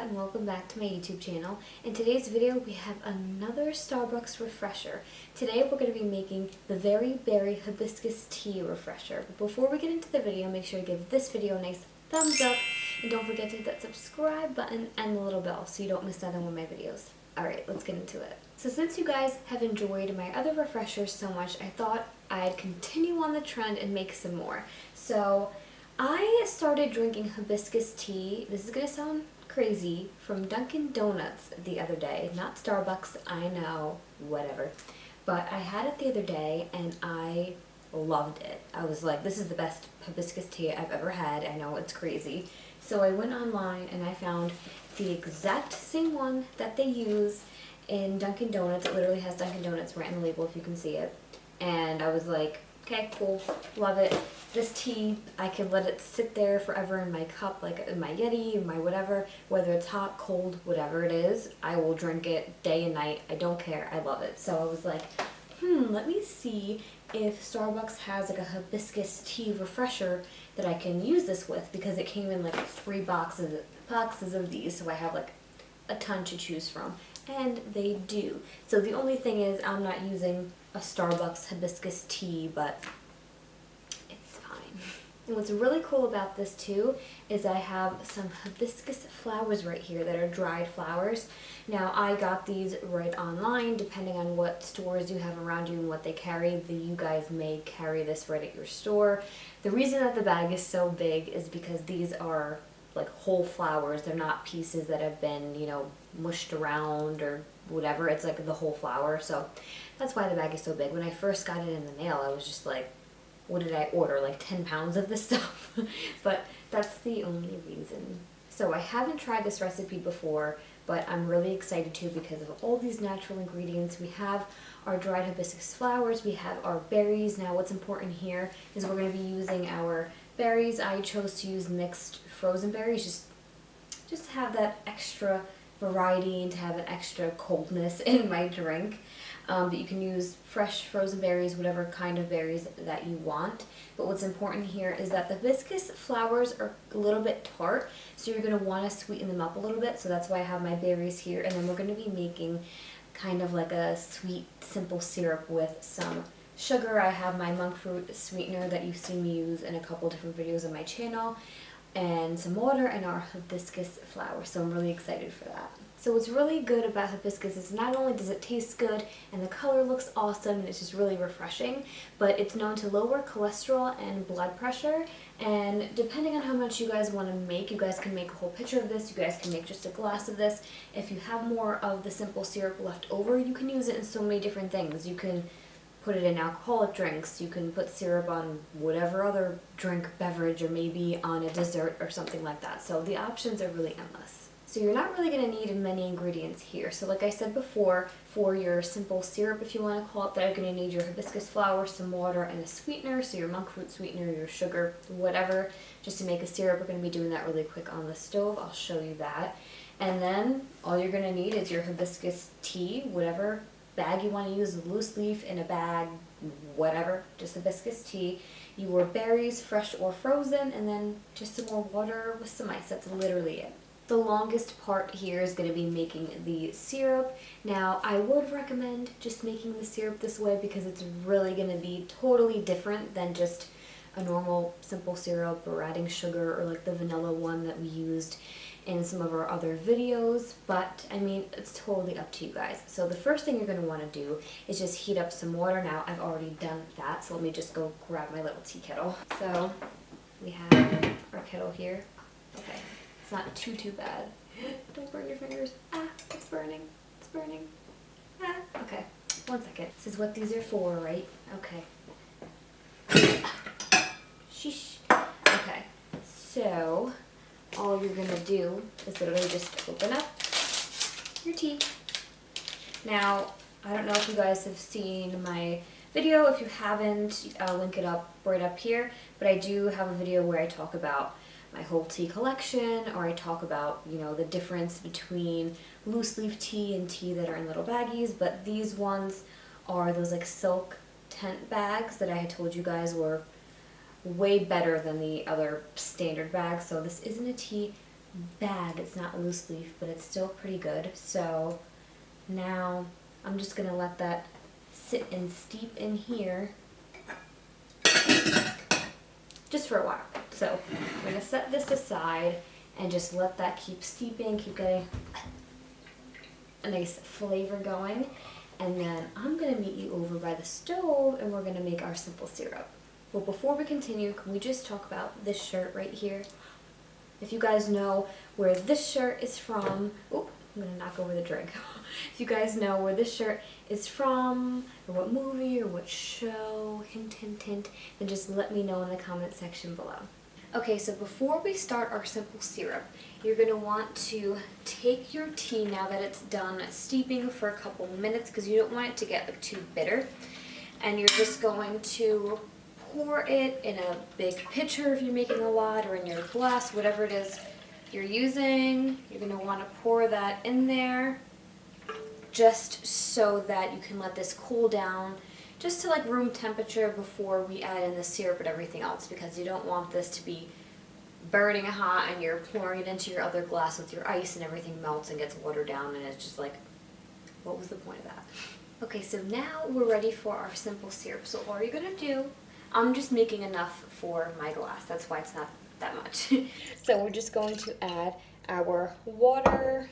and welcome back to my YouTube channel. In today's video we have another Starbucks refresher. Today we're going to be making the Very Berry Hibiscus Tea Refresher. But before we get into the video, make sure to give this video a nice thumbs up and don't forget to hit that subscribe button and the little bell so you don't miss out on one of my videos. Alright, let's get into it. So since you guys have enjoyed my other refreshers so much, I thought I'd continue on the trend and make some more. So I started drinking hibiscus tea, this is going to sound crazy, from Dunkin Donuts the other day. Not Starbucks, I know, whatever. But I had it the other day and I loved it. I was like, this is the best hibiscus tea I've ever had. I know it's crazy. So I went online and I found the exact same one that they use in Dunkin Donuts. It literally has Dunkin Donuts right on the label if you can see it. And I was like, okay, cool, love it. This tea, I can let it sit there forever in my cup, like in my Yeti, in my whatever, whether it's hot, cold, whatever it is, I will drink it day and night. I don't care, I love it. So I was like, let me see if Starbucks has like a hibiscus tea refresher that I can use this with, because it came in like 3 boxes of these, so I have like a ton to choose from. And they do. So the only thing is I'm not using a Starbucks hibiscus tea, but it's fine. And what's really cool about this too is I have some hibiscus flowers right here that are dried flowers. Now I got these right online, depending on what stores you have around you and what they carry. You guys may carry this right at your store. The reason that the bag is so big is because these are like whole flowers. They're not pieces that have been, you know, mushed around or whatever. It's like the whole flower. So that's why the bag is so big. When I first got it in the mail, I was just like, what did I order? Like 10 pounds of this stuff? But that's the only reason. So I haven't tried this recipe before, but I'm really excited to because of all these natural ingredients. We have our dried hibiscus flowers, we have our berries. Now what's important here is we're going to be using our berries. I chose to use mixed frozen berries just to have that extra variety and to have an extra coldness in my drink. But you can use fresh frozen berries, whatever kind of berries that you want. But what's important here is that the hibiscus flowers are a little bit tart, so you're going to want to sweeten them up a little bit. So that's why I have my berries here. And then we're going to be making kind of like a sweet, simple syrup with some sugar. I have my Monkfruit sweetener that you've seen me use in a couple different videos on my channel, and some water and our hibiscus flower. So I'm really excited for that. So what's really good about hibiscus is not only does it taste good and the color looks awesome and it's just really refreshing, but it's known to lower cholesterol and blood pressure. And depending on how much you guys want to make, you guys can make a whole pitcher of this, you guys can make just a glass of this. If you have more of the simple syrup left over, you can use it in so many different things. You can put it in alcoholic drinks, you can put syrup on whatever other drink, beverage, or maybe on a dessert or something like that. So the options are really endless. So you're not really going to need many ingredients here. So like I said before, for your simple syrup, if you want to call it that, you're going to need your hibiscus flower, some water, and a sweetener. So your monk fruit sweetener, your sugar, whatever, just to make a syrup. We're going to be doing that really quick on the stove. I'll show you that. And then all you're going to need is your hibiscus tea, whatever bag you want to use, loose leaf, in a bag, whatever, just hibiscus tea, your berries, fresh or frozen, and then just some more water with some ice. That's literally it. The longest part here is going to be making the syrup. Now, I would recommend just making the syrup this way because it's really going to be totally different than just a normal simple syrup or adding sugar or like the vanilla one that we used in some of our other videos. But I mean, it's totally up to you guys. So the first thing you're going to want to do is just heat up some water. Now, I've already done that, so let me just go grab my little tea kettle. So we have our kettle here. Okay. It's not too bad. Don't burn your fingers. Ah, it's burning. It's burning. Ah, okay. 1 second. This is what these are for, right? Okay. Sheesh. Okay. So, all you're gonna do is literally just open up your tea. Now, I don't know if you guys have seen my video. If you haven't, I'll link it up right up here. But I do have a video where I talk about my whole tea collection, or I talk about, you know, the difference between loose leaf tea and tea that are in little baggies. But these ones are those like silk tent bags that I had told you guys were way better than the other standard bags. So this isn't a tea bad. It's not loose leaf, but it's still pretty good. So now I'm just gonna let that sit and steep in here just for a while. So we're gonna set this aside and just let that keep steeping, keep getting a nice flavor going. And then I'm gonna meet you over by the stove and we're gonna make our simple syrup. But before we continue, can we just talk about this shirt right here? If you guys know where this shirt is from, oh, I'm gonna knock over the drink. If you guys know where this shirt is from, or what movie, or what show, hint, hint, hint, then just let me know in the comment section below. Okay, so before we start our simple syrup, you're gonna want to take your tea now that it's done steeping for a couple minutes, because you don't want it to get like too bitter. And you're just going to pour it in a big pitcher if you're making a lot, or in your glass, whatever it is you're using. You're going to want to pour that in there just so that you can let this cool down just to like room temperature before we add in the syrup and everything else, because you don't want this to be burning hot and you're pouring it into your other glass with your ice and everything melts and gets watered down, and it's just like, what was the point of that? Okay, so now we're ready for our simple syrup. So all you're going to do, I'm just making enough for my glass. That's why it's not that much. So we're just going to add our water,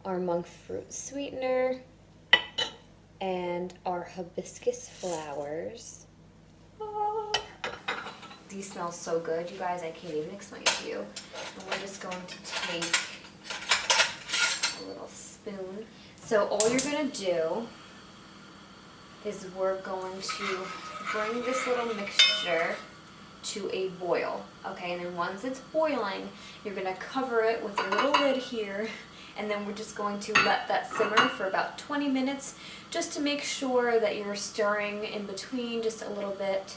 our monk fruit sweetener, and our hibiscus flowers. Oh, these smell so good, you guys. I can't even explain it to you. And we're just going to take a little spoon. So all you're going to do is we're going to bring this little mixture to a boil, okay? And then once it's boiling, you're gonna cover it with your little lid here, and then we're just going to let that simmer for about 20 minutes just to make sure that you're stirring in between just a little bit.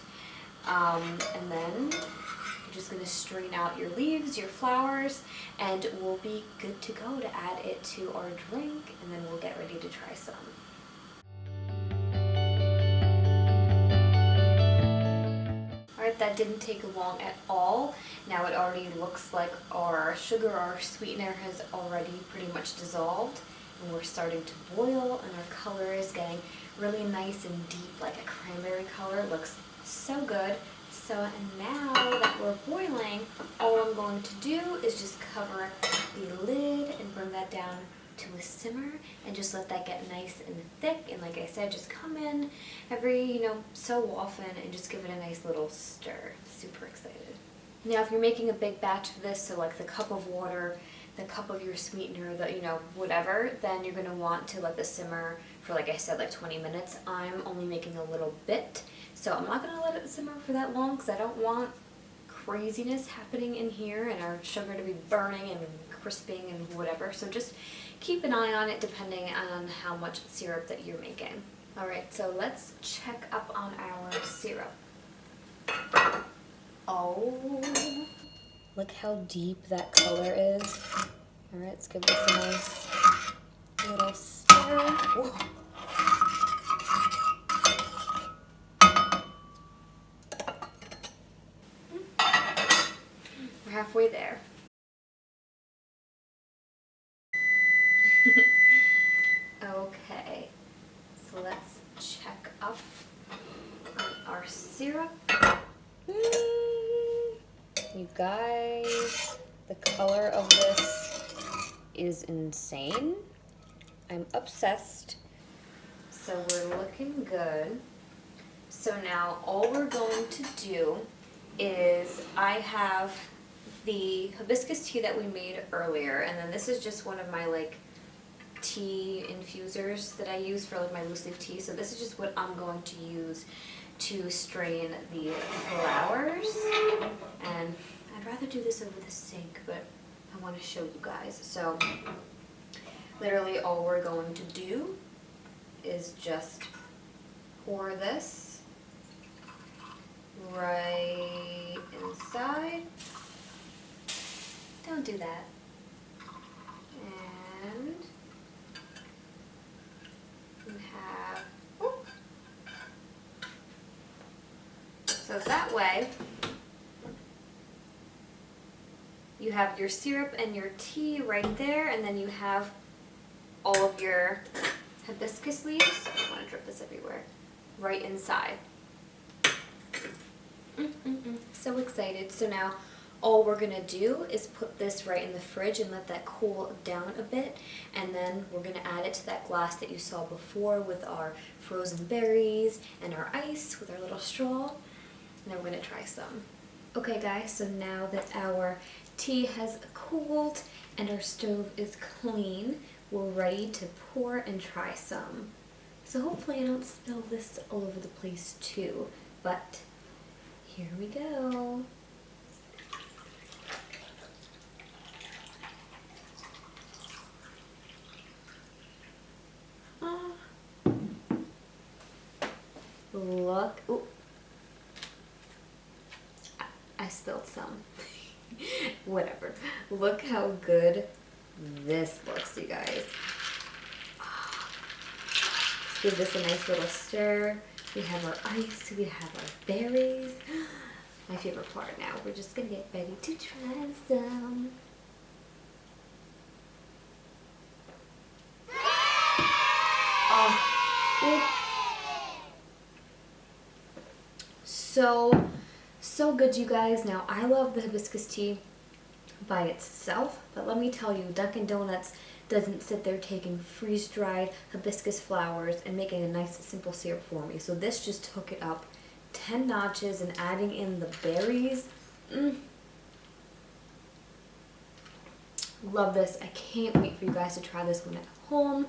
And then you're just gonna strain out your leaves, your flowers, and we'll be good to go to add it to our drink, and then we'll get ready to try some. Alright, that didn't take long at all. Now it already looks like our sugar, our sweetener has already pretty much dissolved, and we're starting to boil, and our color is getting really nice and deep, like a cranberry color. It looks so good. So and now that we're boiling, all I'm going to do is just cover the lid and bring that down to a simmer and just let that get nice and thick. And like I said, just come in every, so often and just give it a nice little stir. Super excited. Now if you're making a big batch of this, so like the cup of water, the cup of your sweetener, the, whatever, then you're going to want to let this simmer for, like I said, like 20 minutes. I'm only making a little bit, so I'm not going to let it simmer for that long because I don't want craziness happening in here and our sugar to be burning and crisping and whatever. So just keep an eye on it depending on how much syrup that you're making. Alright, so let's check up on our syrup. Oh, look how deep that color is. Alright, let's give this a nice little stir. Whoa. We're halfway there. Okay, so let's check up on our syrup. You guys, the color of this is insane. I'm obsessed. So we're looking good. So now all we're going to do is I have the hibiscus tea that we made earlier, and then this is just one of my tea infusers that I use for my loose leaf tea. So this is just what I'm going to use to strain the flowers. And I'd rather do this over the sink, but I want to show you guys. So literally all we're going to do is just pour this right inside. Don't do that. And you have, whoop. So that way you have your syrup and your tea right there, and then you have all of your hibiscus leaves. I don't want to drip this everywhere. Right inside. So excited. So now all we're gonna do is put this right in the fridge and let that cool down a bit, and then we're gonna add it to that glass that you saw before with our frozen berries and our ice with our little straw, and then we're gonna try some. Okay guys, so now that our tea has cooled and our stove is clean, we're ready to pour and try some. So hopefully I don't spill this all over the place too, but here we go. Look, ooh. I spilled some. Whatever. Look how good this looks, you guys. Let's give this a nice little stir. We have our ice, we have our berries. My favorite part now. We're just gonna get ready to try some. Oh, so good, you guys. Now, I love the hibiscus tea by itself, but let me tell you, Dunkin' Donuts doesn't sit there taking freeze-dried hibiscus flowers and making a nice simple syrup for me. So this just took it up 10 notches and adding in the berries. Love this. I can't wait for you guys to try this one at home.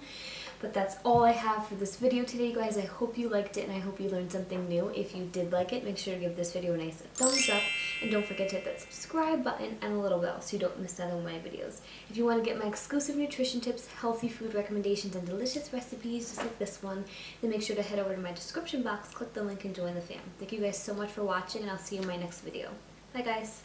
But that's all I have for this video today, guys. I hope you liked it and I hope you learned something new. If you did like it, make sure to give this video a nice thumbs up. And don't forget to hit that subscribe button and a little bell so you don't miss out on my videos. If you want to get my exclusive nutrition tips, healthy food recommendations, and delicious recipes just like this one, then make sure to head over to my description box, click the link, and join the fam. Thank you guys so much for watching, and I'll see you in my next video. Bye, guys.